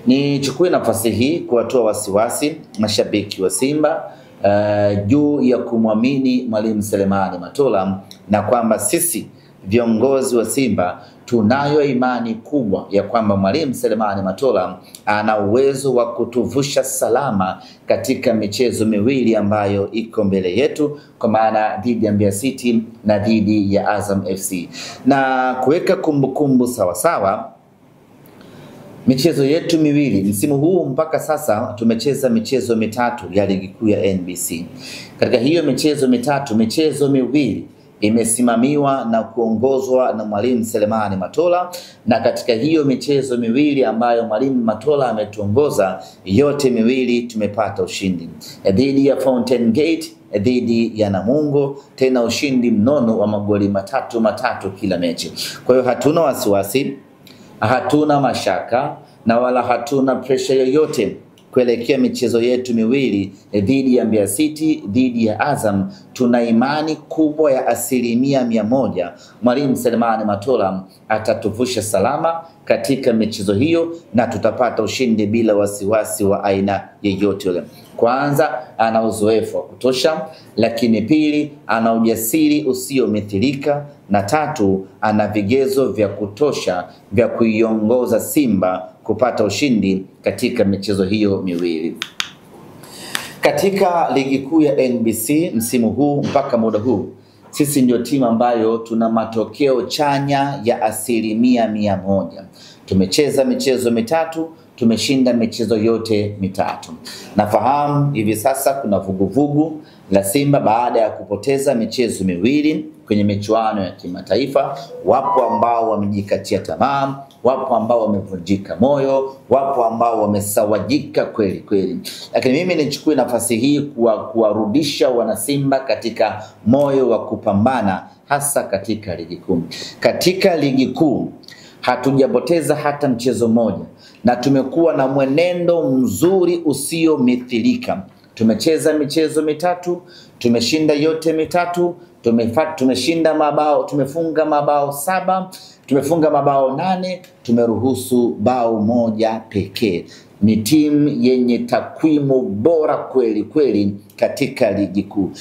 Nichukue nafasi hii kuwatoa wasiwasi mashabiki wa Simba juu ya kumwamini Mwalimu Selemani Matola, na kwamba sisi viongozi wa Simba tunayo imani kubwa ya kwamba Mwalimu Selemani Matola ana uwezo wa kutuvusha salama katika michezo miwili ambayo iko mbele yetu, kwa maana dhidi ya Mbeya City na dhidi ya Azam FC. Na kuweka kumbukumbu sawa, michezo yetu miwili msimu huu mpaka sasa tumecheza michezo mitatu ya ligi kuu ya NBC. Katika hiyo michezo mitatu, michezo miwili imesimamiwa na kuongozwa na Mwalimu Selemani Matola, na katika hiyo michezo miwili ambayo Mwalimu Matola ametuongoza, yote miwili tumepata ushindi. Dhidi ya Fountain Gate, dhidi ya Namungo, tena ushindi mnono wa magoli matatu kila mechi. Kwa hiyo hatuna wasiwasi, hatuna mashaka na wala hatuna pressure yoyote kuelekea michezo yetu miwili dhidi ya Mbeya City, dhidi ya Azam. Tuna imani kubwa ya 100% Mwalimu Selemani Matola atatuvusha salama katika michezo hiyo na tutapata ushindi bila wasiwasi wa aina yoyote ile. Kwanza, ana uzoefu wa kutosha, lakini pili, ana ujasiri usiomithilika, na tatu, ana vigezo vya kutosha vya kuiongoza Simba kupata ushindi katika michezo hiyo miwili. Katika ligi kuu ya NBC msimu huu mpaka muda huu, sisi ndio timu ambayo tuna matokeo chanya ya 100%. Tumecheza michezo mitatu, tumeshinda michezo yote mitatu. Nafahamu hivi sasa kuna vuguvugu la Simba baada ya kupoteza michezo miwili kwenye michuano ya kimataifa. Wapo ambao wamejikatia tamaa, wapo ambao wamevunjika moyo, wapo ambao wamesawajika kweli. Lakini mimi nichukue nafasi hii kuwarudisha wana Simba katika moyo wa kupambana, hasa katika ligi kuu. Katika ligi kuu hatujapoteza hata mchezo mmoja, na tumekuwa na mwenendo mzuri usiomithilika. Tumecheza michezo mitatu, tumeshinda yote mitatu, tumeshinda mabao, tumefunga mabao 7, tumefunga mabao 8, tumeruhusu bao 1 pekee. Ni timu yenye takwimu bora kweli katika ligi kuu.